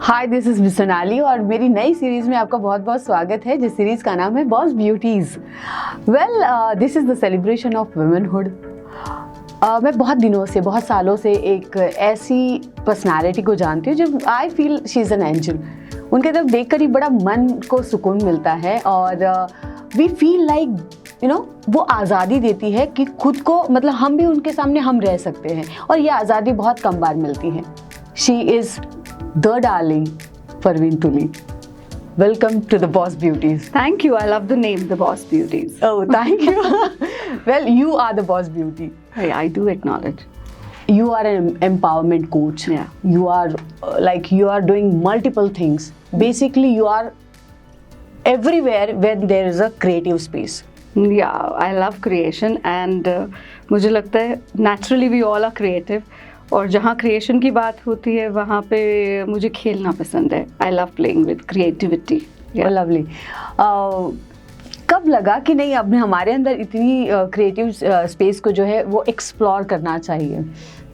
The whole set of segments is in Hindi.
Hi, this is miss Sonali और मेरी नई सीरीज़ में आपका बहुत बहुत स्वागत है, जिस सीरीज़ का नाम है boss beauties. Well, this is the celebration of womanhood. मैं बहुत दिनों से, बहुत सालों से एक ऐसी पर्सनालिटी को जानती हूँ जब I feel she is an angel. उनके तरफ देख कर ही बड़ा मन को सुकून मिलता है और वी फील लाइक वो आज़ादी देती है कि खुद को, मतलब हम भी उनके सामने हम रह सकते हैं, और ये आज़ादी बहुत कम बार मिलती है। She is the darling Parveen Tuli. Welcome to the Boss Beauties. Thank you. I love the name, the Boss Beauties. Oh, thank you. Well, you are the Boss Beauty. I do acknowledge. You are an empowerment coach. Yeah. You are you are doing multiple things. Basically, you are everywhere when there is a creative space. Yeah, I love creation and मुझे लगता है naturally we all are creative. और जहाँ क्रिएशन की बात होती है वहाँ पे मुझे खेलना पसंद है। I love playing with creativity. Lovely. कब लगा कि नहीं, अब हमारे अंदर इतनी क्रिएटिव स्पेस को जो है वो एक्सप्लोर करना चाहिए?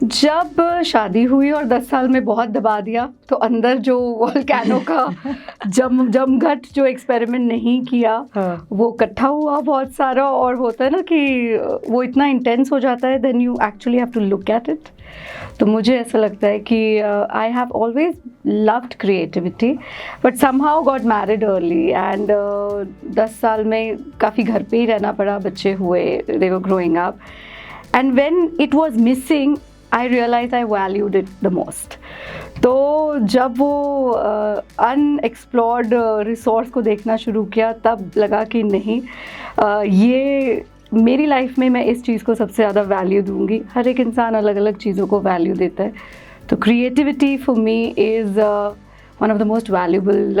जब शादी हुई और 10 साल में बहुत दबा दिया तो अंदर जो वोल्केनो का जमघट जो एक्सपेरिमेंट नहीं किया, वो इकट्ठा हुआ बहुत सारा, और होता है ना कि वो इतना इंटेंस हो जाता है, then you actually have to look at it. तो मुझे ऐसा लगता है कि I have always loved creativity but somehow got married early and 10 साल में काफ़ी घर पे ही रहना पड़ा, बच्चे हुए, they were growing up, and when it was missing I realise I valued it the most. तो जब वो अनएक्सप्लोर्ड रिसोर्स को देखना शुरू किया तब लगा कि नहीं, ये मेरी लाइफ में मैं इस चीज़ को सबसे ज़्यादा वैल्यू दूंगी। हर एक इंसान अलग अलग चीज़ों को वैल्यू देता है, तो creativity for me is one of the most valuable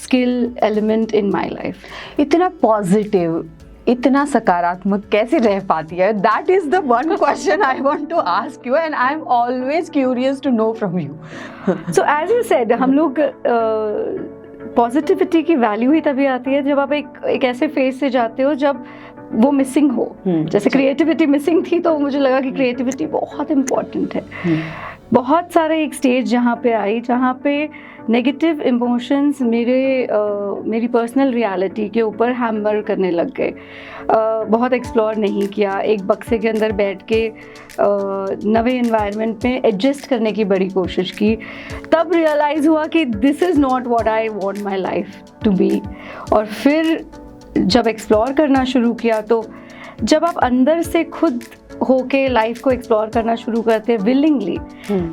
skill element in my life. इतना पॉजिटिव, इतना सकारात्मक कैसे रह पाती है? That is the one question I want to ask you and I am always curious to know from you. So as you said, हम लोग पॉजिटिविटी की वैल्यू ही तभी आती है जब आप एक ऐसे फेज से जाते हो जब वो मिसिंग हो। जैसे क्रिएटिविटी मिसिंग थी तो मुझे लगा कि क्रिएटिविटी बहुत इम्पॉर्टेंट है। बहुत सारे एक स्टेज जहाँ पे आई जहाँ पे नेगेटिव इमोशंस मेरी पर्सनल रियलिटी के ऊपर हैमर करने लग गए। बहुत एक्सप्लोर नहीं किया, एक बक्से के अंदर बैठ के नवे इन्वायरमेंट में एडजस्ट करने की बड़ी कोशिश की। तब रियलाइज़ हुआ कि this is not what I want my life to be. और फिर जब एक्सप्लोर करना शुरू किया, तो जब आप अंदर से खुद होके लाइफ को एक्सप्लोर करना शुरू करते हैं विलिंगली,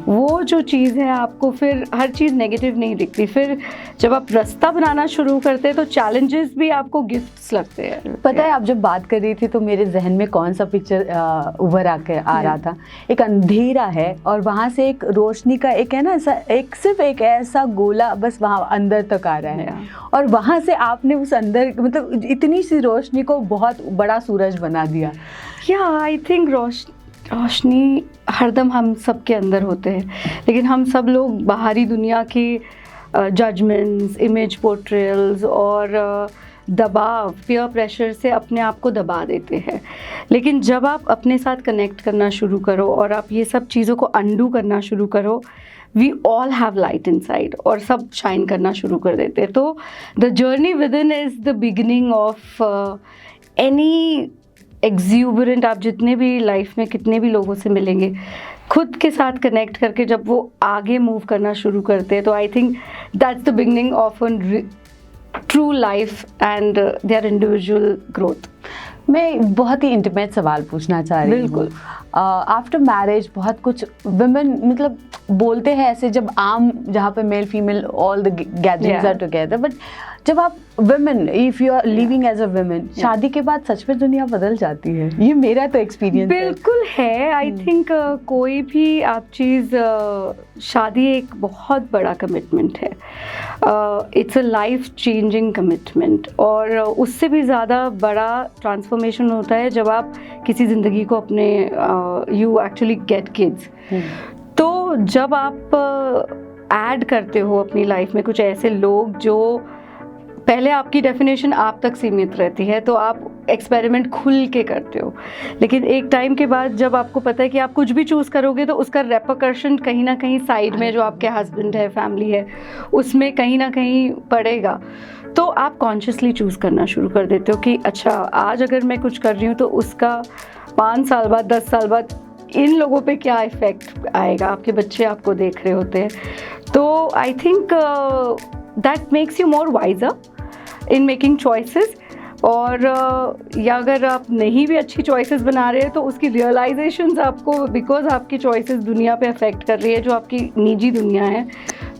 वो जो चीज़ है आपको फिर हर चीज़ नेगेटिव नहीं दिखती। फिर जब आप रास्ता बनाना शुरू करते हैं तो चैलेंजेस भी आपको गिफ्ट्स लगते हैं। पता है, आप जब बात कर रही थी तो मेरे जहन में कौन सा पिक्चर उभर आ रहा था। एक अंधेरा है और वहाँ से एक रोशनी का एक है ना, सिर्फ एक ऐसा गोला बस वहाँ अंदर तक आ रहा है, और वहाँ से आपने उस अंदर, मतलब इतनी सी रोशनी को बहुत बड़ा सूरज बना दिया। आई थिंक रोशनी हरदम हम सब के अंदर होते हैं, लेकिन हम सब लोग बाहरी दुनिया की जजमेंट्स, इमेज पोर्ट्रेयल्स और दबाव, पीयर प्रेशर से अपने आप को दबा देते हैं। लेकिन जब आप अपने साथ कनेक्ट करना शुरू करो और आप ये सब चीज़ों को अंडू करना शुरू करो, we all have light inside और सब शाइन करना शुरू कर देते हैं। तो the journey within is the beginning of any exuberant. आप जितने भी लाइफ में कितने भी लोगों से मिलेंगे, खुद के साथ कनेक्ट करके जब वो आगे मूव करना शुरू करते हैं, तो I think that's the beginning of a true life and their individual growth. मैं बहुत ही इंटीमेट सवाल पूछना चाह रही हूँ। बिल्कुल। आफ्टर मैरिज बहुत कुछ वुमेन, मतलब बोलते हैं ऐसे, जब आम जहाँ पे male female all the gatherings are together, but जब आप women, if you are living as a women, शादी के बाद सच में दुनिया बदल जाती है। ये मेरा तो एक्सपीरियंस बिल्कुल है। आई थिंक कोई भी आप चीज़, शादी एक बहुत बड़ा कमिटमेंट है। It's a life changing commitment, और उससे भी ज़्यादा बड़ा ट्रांसफॉर्मेशन होता है जब आप किसी ज़िंदगी को अपने यू एक्चुअली गेट किड्स। तो जब आप ऐड करते हो अपनी लाइफ में कुछ ऐसे लोग जो पहले आपकी डेफिनेशन आप तक सीमित रहती है, तो आप एक्सपेरिमेंट खुल के करते हो, लेकिन एक टाइम के बाद जब आपको पता है कि आप कुछ भी चूज़ करोगे तो उसका रेपरकशन कहीं ना कहीं साइड में जो आपके हस्बैंड है, फैमिली है, उसमें कहीं ना कहीं पड़ेगा, तो आप कॉन्शियसली चूज़ करना शुरू कर देते हो कि अच्छा आज अगर मैं कुछ कर रही हूँ तो उसका 5 साल बाद, 10 साल बाद इन लोगों पे क्या इफ़ेक्ट आएगा, आपके बच्चे आपको देख रहे होते हैं। तो I think that makes you more wiser in making choices, और या अगर आप नहीं भी अच्छी चॉइसेस बना रहे हैं तो उसकी रियलाइजेशंस आपको, बिकॉज आपकी चॉइसेस दुनिया पे अफेक्ट कर रही है जो आपकी निजी दुनिया है,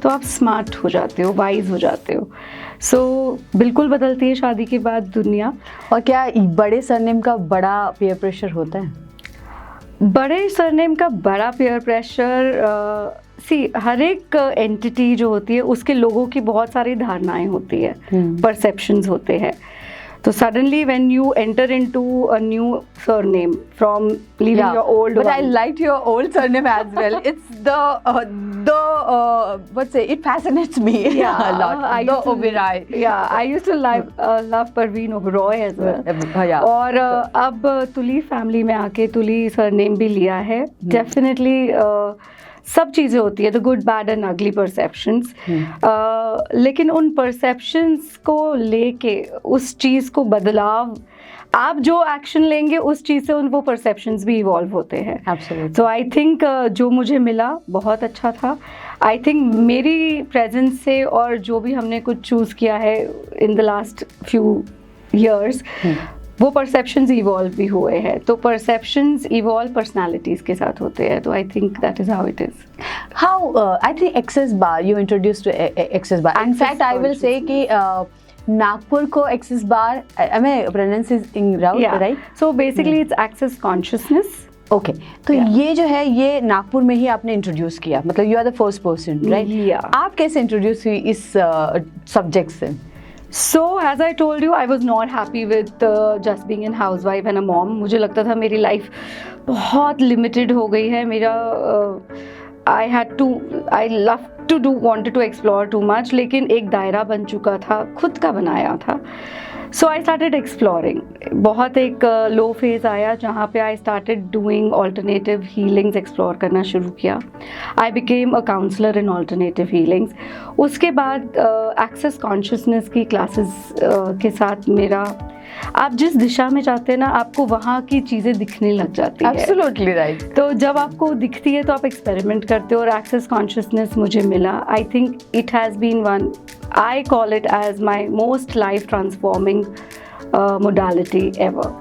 तो आप स्मार्ट हो जाते हो, वाइज हो जाते हो। सो बिल्कुल बदलती है शादी के बाद दुनिया। और क्या बड़े सरनेम का बड़ा पीयर प्रेशर होता है? बड़े सरनेम का बड़ा पीयर प्रेशर, हर एक एंटिटी जो होती है उसके लोगों की बहुत सारी धारणाएं होती है, परसेप्शंस होते हैं। तो suddenly when you enter into a new surname from leaving your old but one. I liked your old surname as well. It's what's it? It fascinates me a lot. The Oberoi. Yeah, I used to love Parveen Oberoi as well. Yeah. और अब तुली फैमिली में आके तुली सरनेम भी लिया है। डेफिनेटली सब चीज़ें होती है, द गुड बैड एंड अगली परसेप्शंस, लेकिन उन परसेप्शंस को लेके उस चीज़ को बदलाव, आप जो एक्शन लेंगे उस चीज़ से वो परसेप्शंस भी इवॉल्व होते हैं। Absolutely. तो आई थिंक जो मुझे मिला बहुत अच्छा था। आई थिंक मेरी प्रेजेंस से और जो भी हमने कुछ चूज़ किया है in the last few years, वो परसेप्शंस इवॉल्व भी हुए हैं। तो परसेप्शंस इवॉल्व पर्सनालिटीज़ के साथ होते हैं। तो I think that is how it is. How I think Access Bar, you introduced to Access Bar. In fact, I will say कि नागपुर को Access Bar, am I pronouncing right? So basically it's access consciousness. Okay, तो ये जो है ये नागपुर में ही आपने इंट्रोड्यूस किया, मतलब you are the first person, right? आप कैसे इंट्रोड्यूस हुई इस सब्जेक्ट से? So as I told you, I was not happy with just being a housewife and a mom. मुझे लगता था मेरी लाइफ बहुत लिमिटेड हो गई है। मेरा I wanted to explore too much, लेकिन एक दायरा बन चुका था, खुद का बनाया था। So I started exploring. बहुत एक लो फेज आया जहाँ पे I started doing alternative healings, explore करना शुरू किया। I became a counselor in alternative healings. उसके बाद access consciousness की classes के साथ मेरा, आप जिस दिशा में जाते हैं ना, आपको वहाँ की चीज़ें दिखने लग जाती है। Absolutely right. तो जब आपको दिखती है तो आप एक्सपेरिमेंट करते हो, और एक्सेस कॉन्शियसनेस मुझे मिला। I think it has been one, I call it as my most life transforming modality ever.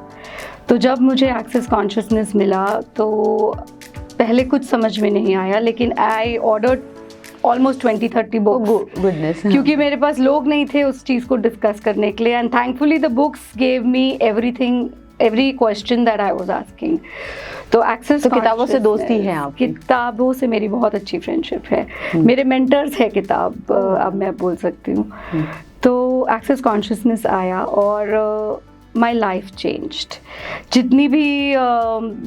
तो जब मुझे एक्सेस कॉन्शियसनेस मिला तो पहले कुछ समझ में नहीं आया, लेकिन I ordered almost 20-30 books, goodness, क्योंकि मेरे पास लोग नहीं थे उस चीज़ को डिस्कस करने के लिए। And thankfully the books gave me everything, every question that I was asking. तो एक्सेस, तो किताबों से दोस्ती है आपकी? किताबों से मेरी बहुत अच्छी फ्रेंडशिप है। मेरे मेंटर्स है किताब, अब मैं बोल सकती हूँ। तो एक्सेस कॉन्शियसनेस आया और माई लाइफ चेंज्ड। जितनी भी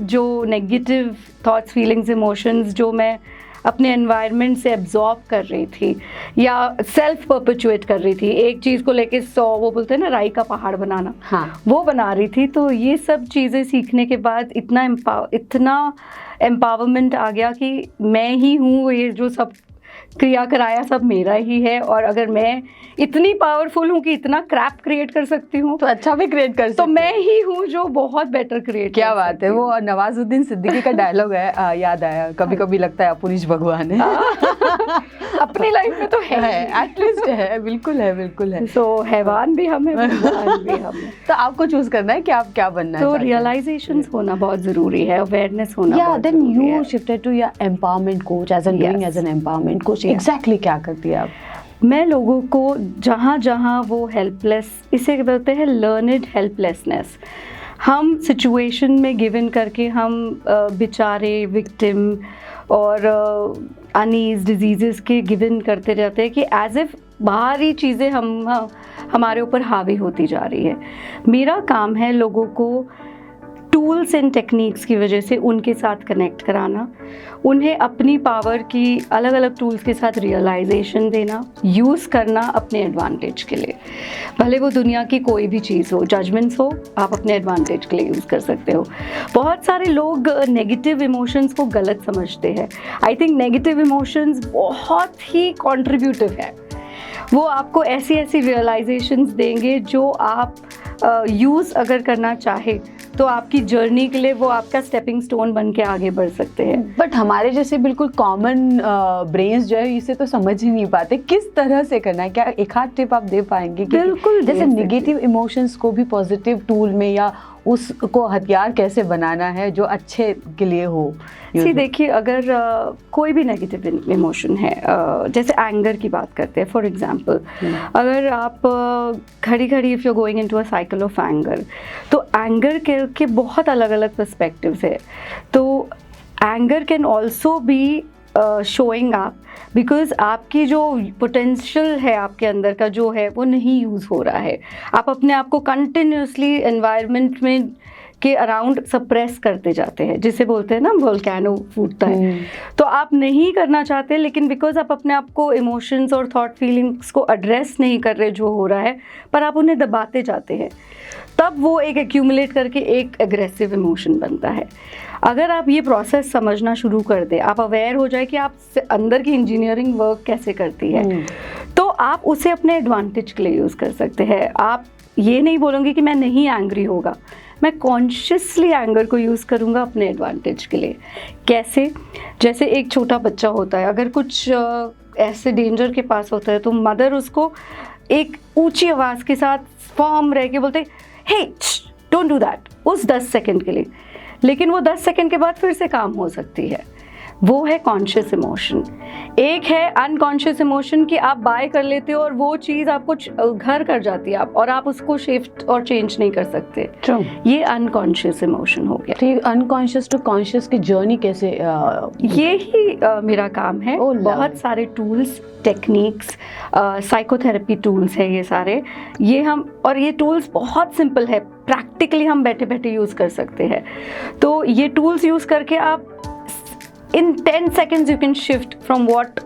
जो नेगेटिव थॉट्स, फीलिंग्स, इमोशंस जो मैं अपने एनवायरनमेंट से एब्जॉर्ब कर रही थी या सेल्फ परपेचुएट कर रही थी, एक चीज़ को लेके 100, वो बोलते हैं ना राई का पहाड़ बनाना, हाँ, वो बना रही थी। तो ये सब चीज़ें सीखने के बाद इतना एम्पावरमेंट आ गया कि मैं ही हूँ, ये जो सब क्रिया कराया सब मेरा ही है। और अगर मैं इतनी पावरफुल हूँ कि इतना क्रैप क्रिएट कर सकती हूँ, तो अच्छा भी क्रिएट कर सकती तो मैं ही हूँ जो बहुत बेटर क्रिएट। क्या बात है, वो नवाजुद्दीन सिद्दीकी का डायलॉग है, याद आया, कभी कभी लगता है अपुनिश भगवान है। अपनी लाइफ में तो है, एटलीस्ट है, बिल्कुल है, बिल्कुल है। तो हैवान भी हम है, भगवान भी हम है। तो आपको चूज करना है कि आप क्या बनना है। तो रियलाइजेशंस होना बहुत जरूरी है, अवेयरनेस होना बहुत देन जरूरी यू है। Shifted to your empowerment coach, as an empowerment coach. Exactly क्या करती है आप? मैं लोगों को जहाँ जहाँ वो हेल्पलेस, इसे बोलते हैं लर्नड हेल्पलेसनेस, हम सिचुएशन में गिव इन करके हम बेचारे विक्टिम और अनीज डिजीज़ेस के गिव इन करते रहते हैं कि एज इफ बाहरी चीज़ें हमारे ऊपर हावी होती जा रही है। मेरा काम है लोगों को टू टूल्स एंड टेक्निक्स की वजह से उनके साथ कनेक्ट कराना, उन्हें अपनी पावर की अलग अलग टूल्स के साथ रियलाइजेशन देना, यूज़ करना अपने एडवांटेज के लिए। भले वो दुनिया की कोई भी चीज़ हो, जजमेंट्स हो, आप अपने एडवांटेज के लिए यूज़ कर सकते हो। बहुत सारे लोग नेगेटिव इमोशंस को गलत समझते हैं। आई थिंक नेगेटिव इमोशंस बहुत ही कॉन्ट्रीब्यूटिव है। वो आपको ऐसी ऐसी रियलाइजेशंस देंगे जो आप यूज़ अगर करना चाहे तो आपकी जर्नी के लिए वो आपका स्टेपिंग स्टोन बन के आगे बढ़ सकते हैं। बट हमारे जैसे बिल्कुल कॉमन ब्रेन्स जो है इसे तो समझ ही नहीं पाते किस तरह से करना है। क्या एक आध टिप आप दे पाएंगे कि बिल्कुल जैसे नेगेटिव इमोशंस को भी पॉजिटिव टूल में या उसको हथियार कैसे बनाना है जो अच्छे के लिए हो? देखिए, अगर कोई भी नेगेटिव इमोशन है, जैसे एंगर की बात करते हैं फॉर एग्जांपल, अगर आप घड़ी घड़ी if you going into a cycle of anger, तो एंगर के बहुत अलग अलग पर्सपेक्टिव्स है। तो anger can also be showing up because आपकी जो पोटेंशियल है आपके अंदर का जो है वो नहीं यूज़ हो रहा है। आप अपने आप को कंटिन्यूसली एनवायरनमेंट में के अराउंड सप्रेस करते जाते हैं, जिसे बोलते हैं ना वोल्केनो फूटता है। तो आप नहीं करना चाहते, लेकिन बिकॉज आप अपने आप को इमोशंस और थॉट फीलिंग्स को एड्रेस नहीं कर रहे जो हो रहा है, पर आप उन्हें दबाते जाते हैं, तब वो एक एक्यूमुलेट करके एक एग्रेसिव इमोशन बनता है। अगर आप ये प्रोसेस समझना शुरू कर दें, आप अवेयर हो जाए कि आप अंदर की इंजीनियरिंग वर्क कैसे करती है, तो आप उसे अपने एडवांटेज के लिए यूज़ कर सकते हैं। आप ये नहीं बोलोगे कि मैं नहीं एंग्री होगा, मैं कॉन्शियसली एंगर को यूज़ करूँगा अपने एडवांटेज के लिए। कैसे? जैसे एक छोटा बच्चा होता है, अगर कुछ ऐसे डेंजर के पास होता है तो मदर उसको एक ऊंची आवाज़ के साथ फॉर्म रह के बोलते हे डोंट डू दैट, उस 10 सेकंड के लिए, लेकिन वो 10 सेकंड के बाद फिर से काम हो सकती है। वो है कॉन्शियस इमोशन। एक है अनकॉन्शियस इमोशन कि आप बाय कर लेते हो और वो चीज़ आपको घर कर जाती है आप, और आप उसको शिफ्ट और चेंज नहीं कर सकते। True. ये अनकॉन्शियस इमोशन हो गया। ठीक, अनकॉन्शियस टू कॉन्शियस की जर्नी कैसे? ये ही मेरा काम है। बहुत सारे टूल्स, टेक्निक्स, साइकोथेरेपी टूल्स है ये सारे। ये हम, और ये टूल्स बहुत सिंपल है, प्रैक्टिकली हम बैठे बैठे यूज़ कर सकते हैं। तो ये टूल्स यूज़ करके आप in 10 seconds you can shift from what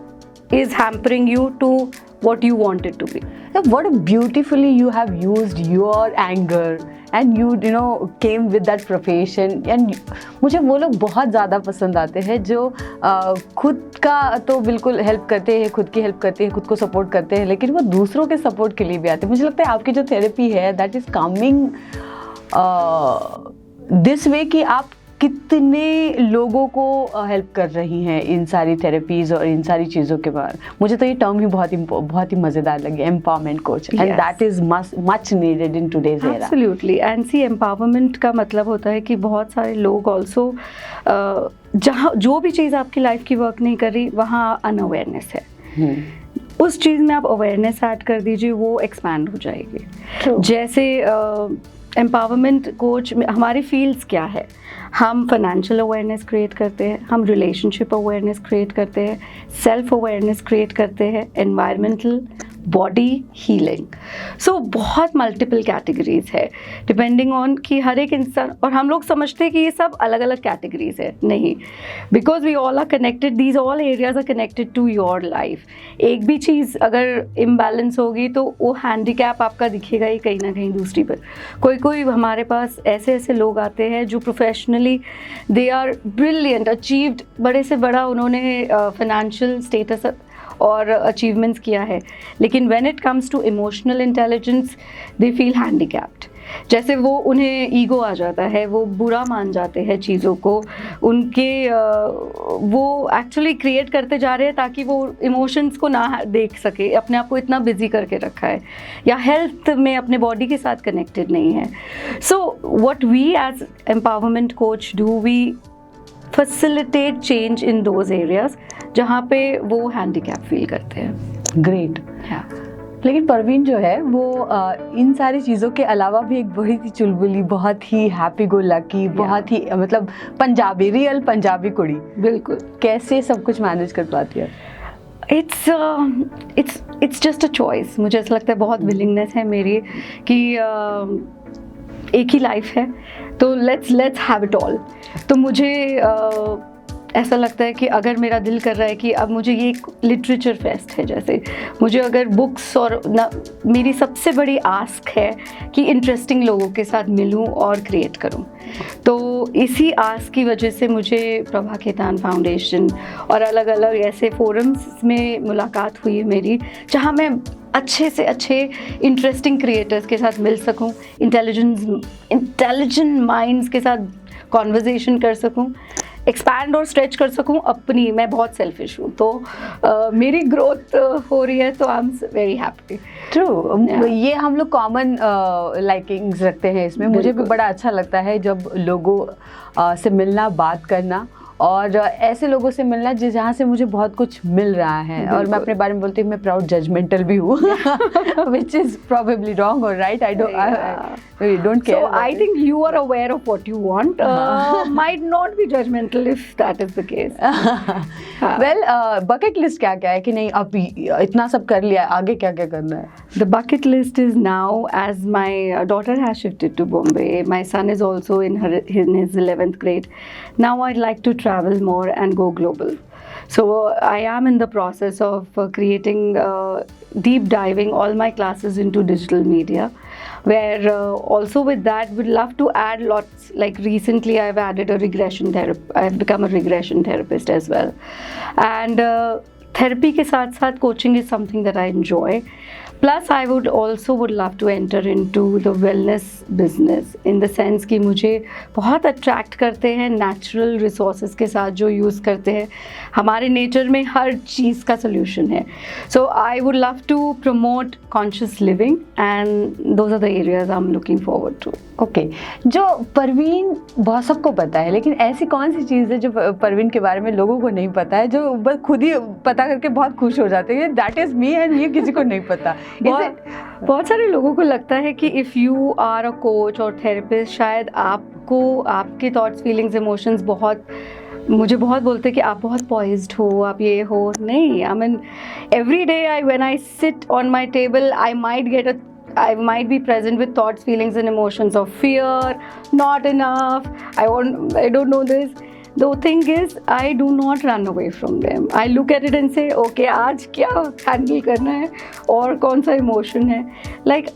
is hampering you to what you want it to be. What beautifully you have used your anger and you know came with that profession, and मुझे वो लोग बहुत ज़्यादा पसंद आते हैं जो खुद का तो बिल्कुल हेल्प करते हैं, खुद की हेल्प करते हैं, खुद को सपोर्ट करते हैं, लेकिन वो दूसरों के सपोर्ट के लिए भी आते हैं। मुझे लगता है आपकी जो थेरेपी है that is coming this way कि आप कितने लोगों को हेल्प कर रही हैं इन सारी थेरेपीज़ और इन सारी चीज़ों के बारे। मुझे तो ये टर्म ही बहुत ही मज़ेदार लगी, empowerment coach, and that is much needed in today's era. Absolutely. And see, empowerment का मतलब होता है कि बहुत सारे लोग ऑल्सो जहाँ जो भी चीज़ आपकी लाइफ की वर्क नहीं कर रही वहाँ अनअवेयरनेस है। उस चीज़ में आप अवेयरनेस ऐड कर दीजिए, वो एक्सपैंड हो जाएगी। जैसे एम्पावरमेंट कोच में हमारी फील्ड्स क्या है? हम फाइनेंशियल अवेयरनेस क्रिएट करते हैं, हम रिलेशनशिप अवेयरनेस क्रिएट करते हैं, सेल्फ अवेयरनेस क्रिएट करते हैं, एनवायरमेंटल, बॉडी हीलिंग। सो बहुत मल्टीपल कैटेगरीज है डिपेंडिंग ऑन कि हर एक इंसान, और हम लोग समझते हैं कि ये सब अलग अलग कैटेगरीज है। नहीं, because we all are connected, these all areas are connected to your life. एक भी चीज़ अगर इम्बैलेंस होगी तो वो हैंडीकैप आपका दिखेगा ही कहीं ना कहीं दूसरी पर। कोई हमारे पास ऐसे ऐसे लोग आते हैं जो professionally they are brilliant, achieved, बड़े से बड़ा उन्होंने फाइनेंशियल स्टेटस और अचीवमेंट्स किया है, लेकिन when it comes to emotional intelligence they feel handicapped. जैसे वो उन्हें ईगो आ जाता है, वो बुरा मान जाते हैं चीज़ों को, उनके वो एक्चुअली क्रिएट करते जा रहे हैं ताकि वो इमोशंस को ना देख सके, अपने आप को इतना बिजी करके रखा है, या हेल्थ में अपने बॉडी के साथ कनेक्टेड नहीं है। So what we as empowerment coach do, we facilitate change in those areas जहाँ पे वो हैंडीकैप फील करते हैं। ग्रेट। लेकिन परवीन जो है वो इन सारी चीज़ों के अलावा भी एक बड़ी सी चुलबुली, बहुत ही हैप्पी गो लकी, बहुत ही मतलब पंजाबी, रियल पंजाबी कुड़ी। बिल्कुल। कैसे सब कुछ मैनेज कर पाती है? It's just a choice. मुझे ऐसा लगता है बहुत विलिंगनेस है मेरी कि एक ही लाइफ है, तो लेट्स हैव इट ऑल। तो मुझे ऐसा लगता है कि अगर मेरा दिल कर रहा है कि अब मुझे ये एक लिटरेचर फेस्ट है, जैसे मुझे अगर बुक्स और मेरी सबसे बड़ी आस्क है कि इंटरेस्टिंग लोगों के साथ मिलूं और क्रिएट करूं। तो इसी आस्क की वजह से मुझे प्रभा खेतान फाउंडेशन और अलग अलग ऐसे फोरम्स में मुलाकात हुई है मेरी, जहां मैं अच्छे से अच्छे इंटरेस्टिंग क्रिएटर्स के साथ मिल सकूं, इंटेलिजेंट माइंड्स के साथ कॉन्वर्जेशन कर सकूं, एक्सपैंड और स्ट्रेच कर सकूं अपनी। मैं बहुत सेल्फिश हूँ, तो मेरी ग्रोथ हो रही है, तो आई एम वेरी हैप्पी। ट्रू, ये हम लोग कॉमन लाइकिंग्स रखते हैं इसमें। मुझे भी बड़ा अच्छा लगता है जब लोगों से मिलना, बात करना और ऐसे लोगों से मिलना जहाँ से मुझे बहुत कुछ मिल रहा है। और मैं अपने बारे में बोलती हूँ मैं प्राउड जजमेंटल भी हूँ, which is probably wrong or right, I don't care. So I think you are aware of what you want, might not be judgmental if that is the case. Well, bucket list क्या क्या है कि नहीं अब इतना सब कर लिया, आगे क्या क्या करना है? The bucket list is now, as my daughter has shifted to Bombay, my son is also in his 11th grade. Now I'd like to travel more and go global. So I am in the process of creating, deep diving all my classes into digital media, where also with that would love to add lots, like recently I've added a regression therapy, I've become a regression therapist as well. And therapy के साथ साथ coaching is something that I enjoy. Plus I would love to enter into the wellness business, in the sense कि मुझे बहुत अट्रैक्ट करते हैं नेचुरल रिसोर्सेज के साथ जो यूज़ करते हैं। हमारे नेचर में हर चीज़ का सोल्यूशन है। So I would love to promote conscious living and those are the areas I am looking forward to. Okay, जो परवीन बहुत सबको पता है, लेकिन ऐसी कौन सी चीज़ है जो परवीन के बारे में लोगों को नहीं पता है, जो बस खुद ही पता करके बहुत खुश हो जाते हैं, दैट इज़ मी, एंड ये किसी को नहीं पता? बहुत सारे लोगों को लगता है कि if you are a coach और थेरेपिस्ट, शायद आपको आपके थॉट्स, फीलिंग्स, इमोशंस मुझे बहुत बोलते हैं कि आप बहुत पॉइज्ड हो, आप ये हो। नहीं, I mean every day when I sit on my table I might be present with thoughts, feelings and emotions of fear, not enough, I don't know this. The thing is, I do not run away from them. I look at it and say, okay, आज क्या handle करना है और कौन सा emotion है. Like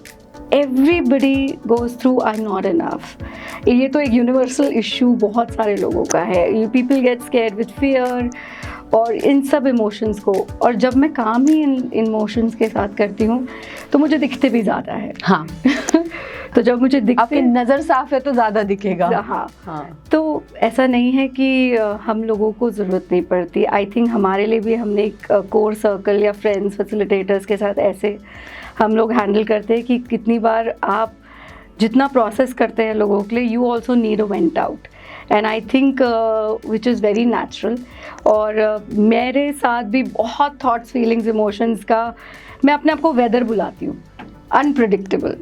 everybody goes through I'm not enough. ये तो एक universal issue बहुत सारे लोगों का है. People get scared with fear और इन सब इमोशंस को, और जब मैं काम ही इन इमोशंस के साथ करती हूँ तो मुझे दिखते भी ज़्यादा है। हाँ तो जब मुझे दिखते, आपकी नज़र साफ है तो ज़्यादा दिखेगा। हाँ। तो ऐसा नहीं है कि हम लोगों को ज़रूरत नहीं पड़ती। आई थिंक हमारे लिए भी हमने एक कोर सर्कल या फ्रेंड्स, फैसिलिटेटर्स के साथ ऐसे हम लोग हैंडल करते हैं कि कितनी बार आप जितना प्रोसेस करते हैं लोगों के लिए, you also need a went out, and I think which is very natural. और मेरे साथ भी बहुत थॉट्स, फीलिंग्स, इमोशंस का, मैं अपने आप को वेदर बुलाती हूँ, अनप्रिडिक्टेबल,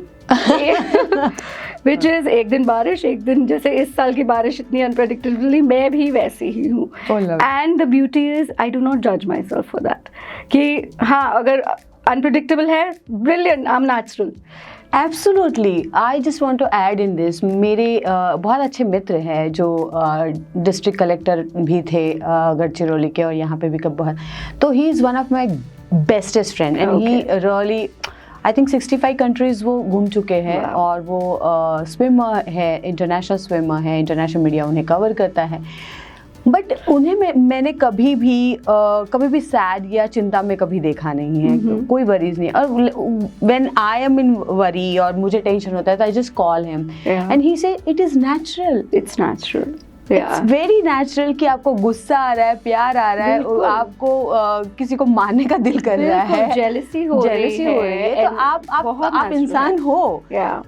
विच इज़ एक दिन बारिश, एक दिन जैसे इस साल की बारिश इतनी अनप्रेडिक्टेबली, मैं भी वैसी ही हूँ। And the beauty is I do not जज माई सेल्फ फॉर दैट, कि हाँ अगर अनप्रिडिक्टेबल है, brilliant, I am natural. Absolutely, I just want to add in this, मेरे बहुत अच्छे मित्र हैं जो डिस्ट्रिक्ट कलेक्टर भी थे गढ़चिरौली के, और यहाँ पे भी कब बहुत, तो he is one of my bestest friend, and he really, I think 65 countries वो घूम चुके हैं। wow. और वो स्विमर है, इंटरनेशनल स्विमर है, इंटरनेशनल मीडिया उन्हें कवर करता है। बट उन्हें मैंने कभी भी सैड या चिंता में कभी देखा नहीं है, कोई वरीज नहीं। और when I am in worry और मुझे टेंशन होता है, तो I just call him and he says it is natural, it's natural, it's very natural कि आपको गुस्सा आ रहा है, प्यार आ रहा है, आपको किसी को मारने का दिल कर रहा है, जेलसी हो रही है, तो आप इंसान हो।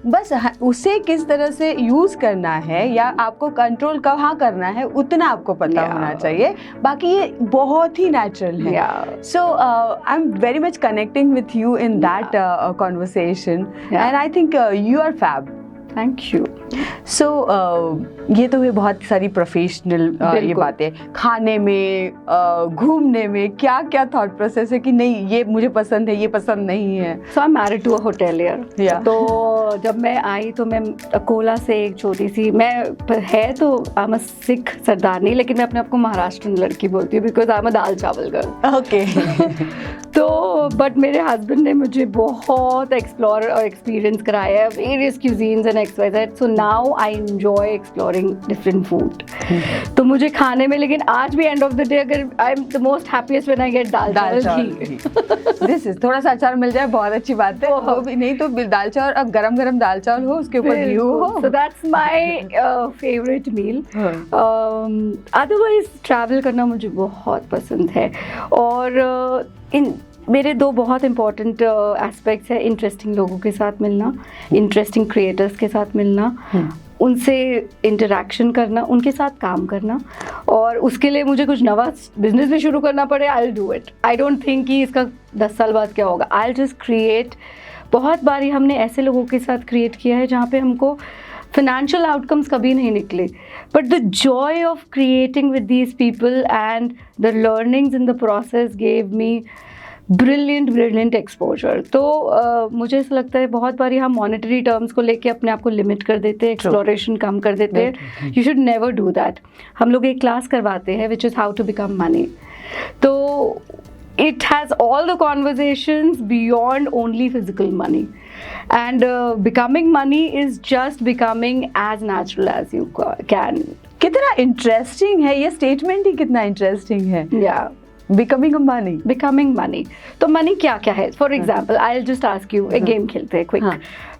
बस उसे किस तरह से यूज करना है या आपको कंट्रोल कहाँ करना है, उतना आपको पता होना चाहिए, बाकी ये बहुत ही नेचुरल है। So I am very much connecting with you in that conversation, and I think you are fab. Thank you. So ये तो हुई बहुत सारी प्रोफेशनल ये बिल्कुल। बातें। खाने में, घूमने में क्या क्या थॉट प्रोसेस है कि नहीं ये मुझे पसंद है, ये पसंद नहीं है? So I am married to a hotelier. Yeah. तो जब मैं आई तो मैं अकोला से एक छोटी सी, मैं है तो आई एम अ सिख सरदारनी, लेकिन मैं अपने आप को महाराष्ट्रन लड़की बोलती हूँ because I am a dal chawal girl. Okay. तो बट मेरे हस्बैंड ने मुझे बहुत एक्सप्लोर और एक्सपीरियंस कराया है various cuisines and X Y Z, so now I enjoy exploring different food. तो मुझे खाने में, लेकिन आज भी एंड ऑफ द डे अगर I am the most happiest when I get dal chawal ghee. This is, थोड़ा सा अचार मिल जाए बहुत अच्छी बात है। वो भी नहीं तो दाल चावल, अब गरम गरम दाल चावल हो, उसके ऊपर घी हो। So that's my favorite meal. Otherwise travel करना मुझे बहुत पसंद है, और इन मेरे दो बहुत इम्पॉर्टेंट एस्पेक्ट्स हैं। इंटरेस्टिंग लोगों के साथ मिलना, इंटरेस्टिंग क्रिएटर्स के साथ मिलना, उनसे इंटरेक्शन करना, उनके साथ काम करना, और उसके लिए मुझे कुछ नवा बिजनेस भी शुरू करना पड़े, I will do it. I don't think कि इसका 10 साल बाद क्या होगा, आई विल जस्ट क्रिएट। बहुत बारी हमने ऐसे लोगों के साथ क्रिएट किया है जहाँ पे हमको financial outcomes कभी नहीं निकले, but the joy of creating with these people and the learnings in the process gave me brilliant exposure. तो मुझे ऐसा लगता है बहुत बारी हम monetary terms को लेके अपने आप को लिमिट कर देते हैं, exploration कम कर देते हैं। You should never do that. हम लोग एक क्लास करवाते हैं which is how to become money. तो it has all the conversations beyond only physical money, and becoming money is just becoming as natural as you can. कितना इंटरेस्टिंग है ये स्टेटमेंट ही, कितना इंटरेस्टिंग है। Yeah. Becoming a money. Becoming money. तो money क्या क्या है? For example, I'll just ask you, एक गेम खेलते हैं quick.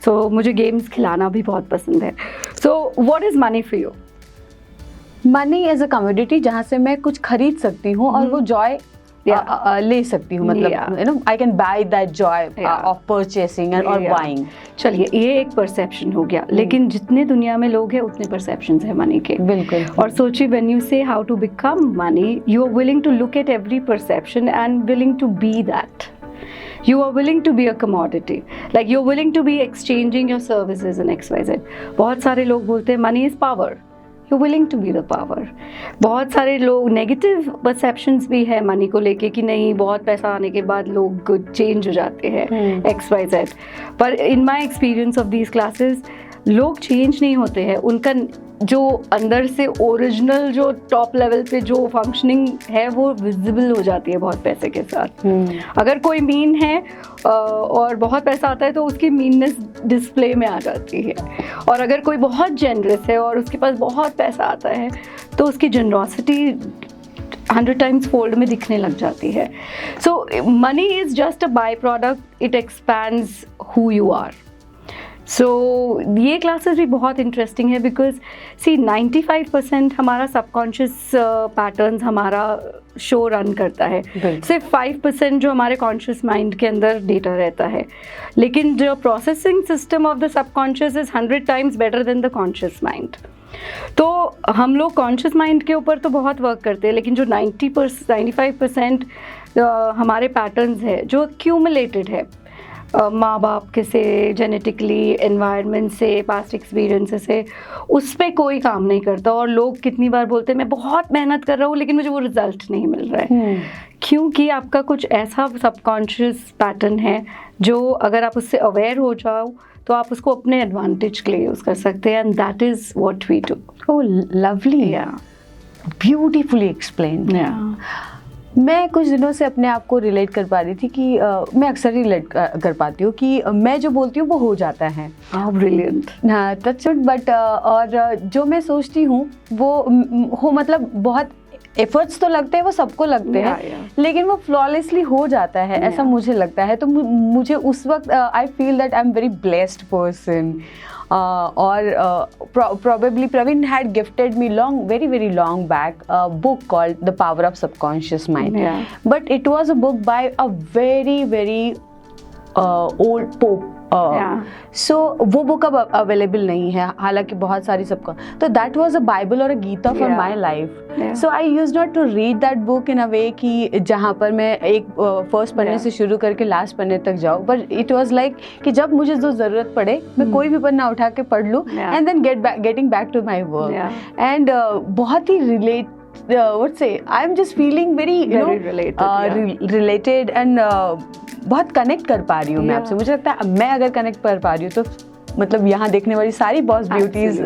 So मुझे गेम्स खिलाना भी बहुत पसंद है। So what is money for you? Money is a commodity जहाँ से मैं कुछ खरीद सकती हूँ और वो जॉय ले सकती हूँ, मतलब you know I can by that Joy of purchasing और बाइंग। चलिए, ये एक परसेप्शन हो गया, लेकिन जितने दुनिया में लोग हैं उतने परसेप्शंस हैं मनी के। बिल्कुल। और सोचिए, when you say how to become money, you are willing to look at every perception and willing to be that. You are willing to be a commodity, like you're willing to be exchanging your services and XYZ. बहुत सारे लोग बोलते हैं money is power. You're willing to be the power. बहुत सारे लोग नेगेटिव परसेप्शंस भी है मनी को लेके कि नहीं, बहुत पैसा आने के बाद लोग चेंज हो जाते हैं XYZ. पर in my experience of these classes, लोग चेंज नहीं होते हैं, उनका जो अंदर से ओरिजिनल जो टॉप लेवल पे जो फंक्शनिंग है वो विजिबल हो जाती है बहुत पैसे के साथ। अगर कोई मीन है और बहुत पैसा आता है तो उसकी मीननेस डिस्प्ले में आ जाती है, और अगर कोई बहुत जेनरस है और उसके पास बहुत पैसा आता है तो उसकी जनरॉसिटी 100 टाइम्स फोल्ड में दिखने लग जाती है। So money is just a by product, it expands who you are. So ये क्लासेस भी बहुत इंटरेस्टिंग है बिकॉज सी 95% हमारा सबकॉन्शियस पैटर्न्स हमारा शो रन करता है, सिर्फ 5% जो हमारे कॉन्शियस माइंड के अंदर डेटा रहता है, लेकिन जो processing system of the subconscious is 100 times better than the conscious mind. तो हम लोग कॉन्शियस माइंड के ऊपर तो बहुत वर्क करते हैं, लेकिन जो 95% हमारे पैटर्न्स है जो एक्यूमुलेटेड है माँ बाप के से, जेनेटिकली, एनवायरनमेंट से, पास्ट एक्सपीरियंसेस से, उस पर कोई काम नहीं करता। और लोग कितनी बार बोलते हैं मैं बहुत मेहनत कर रहा हूँ लेकिन मुझे वो रिजल्ट नहीं मिल रहा है, क्योंकि आपका कुछ ऐसा सबकॉन्शियस पैटर्न है जो अगर आप उससे अवेयर हो जाओ तो आप उसको अपने एडवांटेज के लिए यूज़ कर सकते हैं, and that is what we do. Oh lovely, beautifully explain. मैं कुछ दिनों से अपने आप को रिलेट कर पा रही थी कि मैं अक्सर रिलेट कर पाती हूँ कि मैं जो बोलती हूँ वो हो जाता है। ब्रिलियंट। हाँ, टच वुड। बट और जो मैं सोचती हूँ वो हो, मतलब बहुत एफर्ट्स तो लगते हैं, वो सबको लगते हैं, लेकिन वो फ्लॉलेसली हो जाता है, ऐसा मुझे लगता है। तो मुझे उस वक्त I feel that I am very blessed person. और probably Praveen had gifted me very long back a book called The Power of Subconscious Mind. But it was a book by a very old pope, Yeah. सो वो बुक अब अवेलेबल नहीं है, हालांकि बहुत सारी सबका, तो दैट वाज अ बाइबल और a Gita for Yeah. My life. Yeah. So I use not to read that book in a way कि जहाँ पर मैं एक फर्स्ट पन्ने Yeah. से शुरू करके लास्ट पन्ने तक जाऊँ, बट इट वाज लाइक कि जब मुझे जो ज़रूरत पड़े मैं कोई भी पन्ना उठा के पढ़ लूँ Yeah. And then getting back to my work. Yeah. And बहुत ही what say, I'm just feeling very Very related, yeah. related and बहुत कनेक्ट कर पा रही हूँ मैं Yeah. आपसे. मुझे लगता है मैं अगर कनेक्ट कर पा रही हूँ तो मतलब यहाँ देखने वाली सारी boss beauties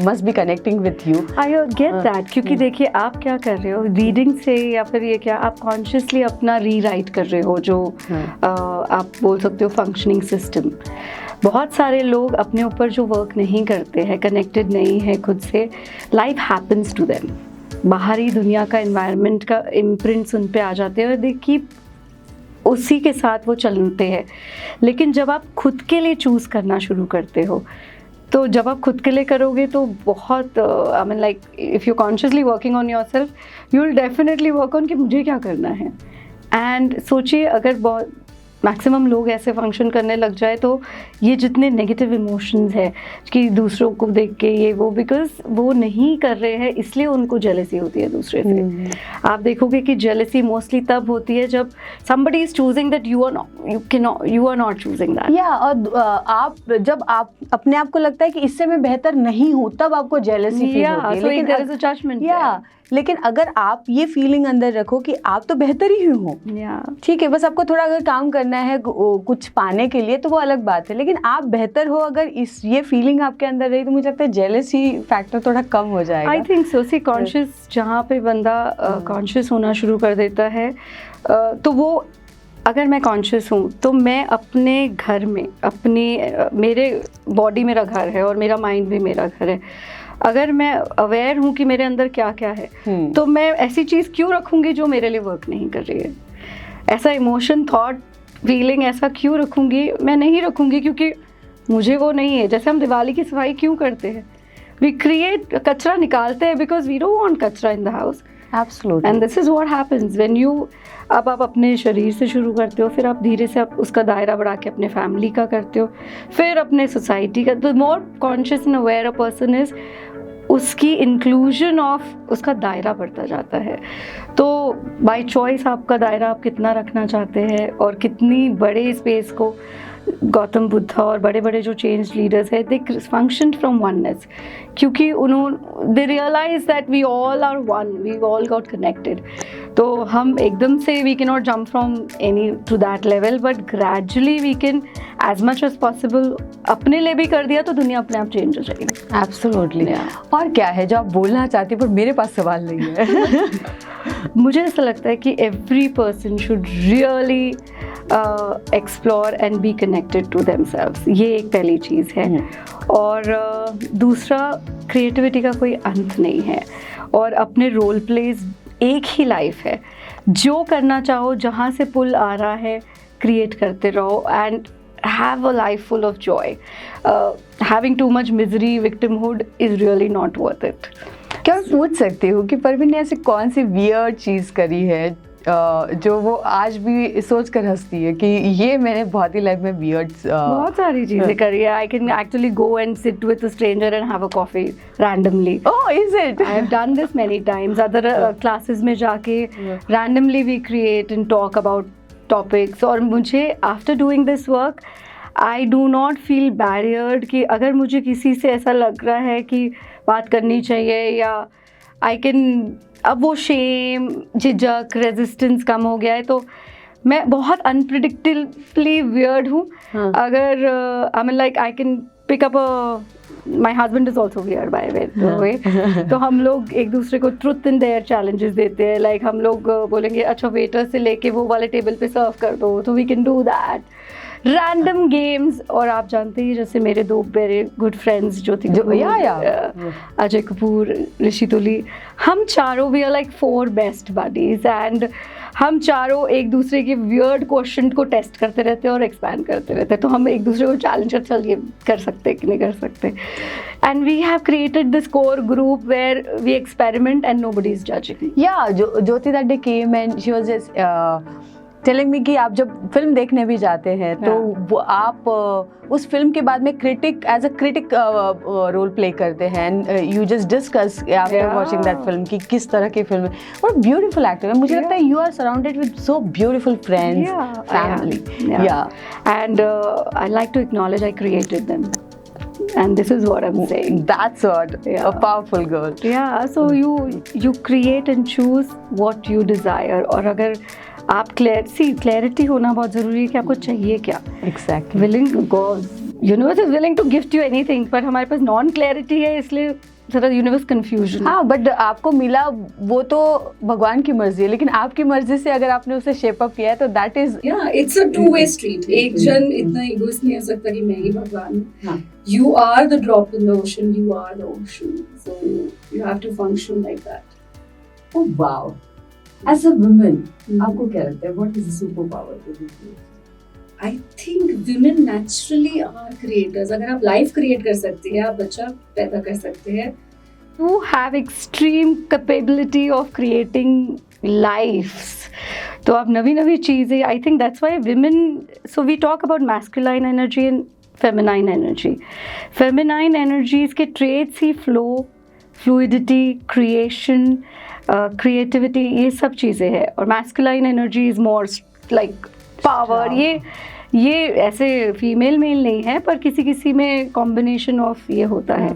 must be connecting with you. I get that, क्योंकि देखिए आप क्या कर रहे हो रीडिंग से, या फिर ये क्या आप कॉन्शियसली अपना रीराइट कर रहे हो, जो आप बोल सकते हो फंक्शनिंग सिस्टम. बहुत सारे लोग अपने ऊपर जो वर्क नहीं करते हैं, कनेक्टेड नहीं है खुद से, लाइफ हैपन्स टू देम. बाहरी दुनिया का एनवायरनमेंट का इम्प्रिंट्स उन पे आ जाते हैं और दे कीप उसी के साथ वो चलते हैं. लेकिन जब आप खुद के लिए चूज़ करना शुरू करते हो, तो जब आप खुद के लिए करोगे तो बहुत आई mean like if you consciously working on your self, you will definitely work on कि मुझे क्या करना है. एंड सोचिए अगर बहुत मैक्सिमम लोग ऐसे फंक्शन करने लग जाए तो ये जितने नेगेटिव इमोशंस है कि दूसरों को देख के ये वो, बिकॉज वो नहीं कर रहे हैं इसलिए उनको जेलसी होती है दूसरे से. आप देखोगे कि जेलसी मोस्टली तब होती है जब somebody is choosing that you are not choosing that. या और आप जब आप अपने आप को लगता है कि इससे मैं बेहतर नहीं हूँ, तब आपको जेलसी फील होती है. so लेकिन there is a judgment there. लेकिन अगर आप ये फीलिंग अंदर रखो कि आप तो बेहतर ही हो, ठीक है, बस आपको थोड़ा अगर काम करना है कुछ पाने के लिए तो वो अलग बात है, लेकिन आप बेहतर हो, अगर इस ये फीलिंग आपके अंदर रही तो मुझे लगता है जेलसी फैक्टर थोड़ा कम हो जाएगा. I think so. C conscious जहाँ पे बंदा कॉन्शियस होना शुरू कर देता है, तो वो अगर मैं कॉन्शियस हूँ तो मैं अपने घर में मेरे बॉडी मेरा घर है और मेरा माइंड भी मेरा घर है. अगर मैं अवेयर हूँ कि मेरे अंदर क्या क्या है, तो मैं ऐसी चीज़ क्यों रखूँगी जो मेरे लिए वर्क नहीं कर रही है. ऐसा इमोशन, थॉट, फीलिंग ऐसा क्यों रखूँगी? मैं नहीं रखूँगी क्योंकि मुझे वो नहीं है. जैसे हम दिवाली की सफाई क्यों करते हैं, वी क्रिएट, कचरा निकालते हैं बिकॉज वी डोंट वांट कचरा in the house. Absolutely. And this is what happens when you, अब आप अपने शरीर से शुरू करते हो, फिर आप धीरे से आप उसका दायरा बढ़ा के अपने फैमिली का करते हो, फिर अपने सोसाइटी का. The more conscious and aware a person is, उसकी इंक्लूजन ऑफ उसका दायरा बढ़ता जाता है. तो बाय चॉइस आपका दायरा आप कितना रखना चाहते हैं और कितनी बड़े स्पेस को गौतम बुद्धा और बड़े बड़े जो चेंज लीडर्स हैं, दे फंक्शन फ्रॉम वननेस, क्योंकि उन्होंने they realise that we all are one, we all got connected. तो हम एकदम से we can not jump from any to that level, but gradually we can as much as possible अपने लिए भी कर दिया तो दुनिया अपने आप चेंज हो जाएगी. एब्सोल्युटली. और क्या है जो आप बोलना चाहती है पर मेरे पास सवाल नहीं है. मुझे ऐसा लगता है कि every person should really explore and be connected to themselves. ये एक पहली चीज़ है. और दूसरा, क्रिएटिविटी का कोई अंत नहीं है और अपने रोल प्लेज एक ही लाइफ है. जो करना चाहो, जहाँ से पुल आ रहा है, क्रिएट करते रहो and have a life full of joy. Having too much misery, victimhood is really not worth it. क्या मैं पूछ सकती हूँ कि परवीन ने ऐसी कौन सी वियर्ड चीज़ करी है जो वो आज भी सोच कर हंसती है कि ये मैंने बहुत ही लाइफ में वियर्ड. बहुत सारी चीज़ें करी है. I can actually go and sit with a stranger and have a coffee randomly. Oh, is it? I have done this many times. Other classes में जाके randomly we create and talk about topics. और मुझे after doing this work I do not feel barriered कि अगर मुझे किसी से ऐसा लग रहा है कि बात करनी चाहिए, या आई कैन, अब वो शेम, झिझक, रेजिस्टेंस कम हो गया है. तो मैं बहुत अनप्रिडिक्टेबली वियर्ड हूँ. अगर I mean like I can pick up my husband is also weird by way. तो हम लोग एक दूसरे को ट्रुथ इन देयर चैलेंजेस देते हैं. लाइक हम लोग बोलेंगे अच्छा वेटर से लेके वो वाले टेबल पे सर्व कर दो, तो we can do that. Random games. और आप जानते हैं जैसे मेरे दो वेरी गुड फ्रेंड्स जो थी, अजय कपूर, ऋषि तुली, हम चारों we are like 4 best buddies and हम चारों एक दूसरे के वियर्ड क्वेश्चन को टेस्ट करते रहते हैं और एक्सपैंड करते रहते हैं. तो हम एक दूसरे को चैलेंज करते, चल ये कर सकते कि नहीं कर सकते. And we have created this core group where we experiment and nobody is judging. Yeah, Jyoti that day came and she was just telling me कि आप जब फिल्म देखने भी जाते हैं तो वो आप उस फिल्म के बाद में critic as a critic role play करते हैं, you just discuss after watching that film कि किस तरह की फिल्म है। और ब्यूटीफुल एक्टर है, मुझे लगता है you are surrounded with so beautiful friends, family. And I like to acknowledge I created them. And this is what I'm saying. That's what, a powerful girl. Yeah, so you create and choose what you desire. और अगर आप क्लैरिटी होना बहुत ज़रूरी है कि आपको चाहिए क्या. Exactly. Willing to go. Universe is willing to gift you anything, पर हमारे पास नॉन क्लैरिटी है, इसलिए ज़रा यूनिवर्स कंफ्यूजन. हाँ, बट आपको मिला वो तो भगवान की मर्जी है, लेकिन आपकी मर्जी से अगर आपने उसे शेप अप किया है तो that is it's a two way street. एक जन इतना इगोइस्ट नहीं हो सकता कि मैं ही भगवान हूँ. You are the drop in the ocean, you are the ocean, so you have to function like that. Oh wow. As a woman, आपको क्या लगता है, what is the superpower to be? I think women naturally are creators. अगर आप लाइफ क्रिएट कर सकते हैं, आप बच्चा पैदा कर सकते हैं, you have extreme capability of creating lives. तो आप नवी चीज़ें, I think that's why women, so we talk about masculine energy and feminine energy. Feminine energies के traits ही flow, fluidity, creation, creativity, ये सब चीज़ें हैं. और masculine energy is more like power. ये ऐसे फीमेल मेल नहीं है, पर किसी में कॉम्बिनेशन ऑफ ये होता है.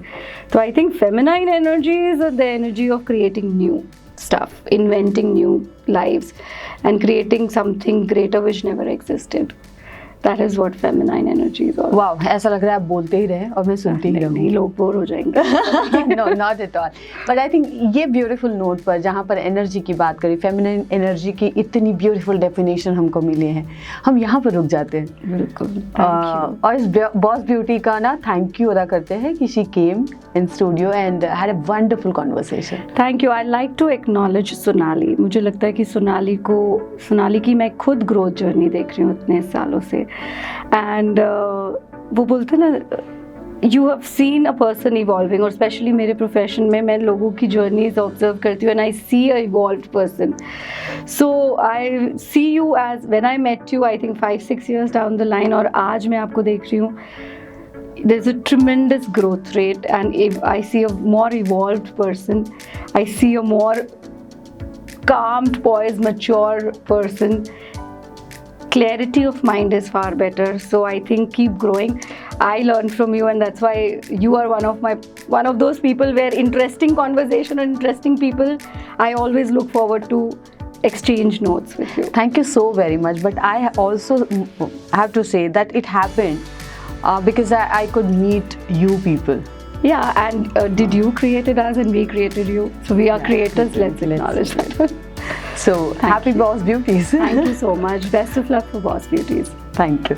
तो I think feminine energy is the energy of creating new stuff, inventing new lives and creating something greater which never existed. That is what feminine energy is all. वाह, ऐसा लग रहा है आप बोलते ही रहे और मैं सुनती ही रहूँगी. लोग बोर हो जाएंगे. No, not at all. But I think ये ब्यूटीफुल नोट पर जहाँ पर एनर्जी की बात करी, फेमिनिन एनर्जी की इतनी ब्यूटीफुल डेफिनेशन हमको मिले हैं, हम यहाँ पर रुक जाते हैं. बिल्कुल. और इस बॉस ब्यूटी का ना थैंक यू अदा करते हैं कि she came in studio and had a wonderful conversation. Thank you. I like to acknowledge Sonali. मुझे लगता है कि सोनाली की मैं खुद ग्रोथ जर्नी देख रही हूँ इतने सालों से. एंड वो बोलते ना, you have seen a person evolving. और स्पेशली मेरे प्रोफेशन में मैं लोगों की जर्नीज ऑब्जर्व करती हूँ and I see a evolved person. So I see you as when I met you, I think 5-6 years down the line, और आज मैं आपको देख रही हूँ. There's a tremendous growth rate, and if I see a more evolved person, I see a more calmed, poised, mature person. Clarity of mind is far better, so I think keep growing. I learn from you, and that's why you are one of those people where interesting conversation and interesting people, I always look forward to exchange notes with you. Thank you so very much. But I also have to say that it happened because I could meet you people. Yeah, and did you create it as, and we created you? So we are creators. Let's acknowledge that. So happy Boss Beauties. Thank you so much. Best of luck for Boss Beauties. Thank you.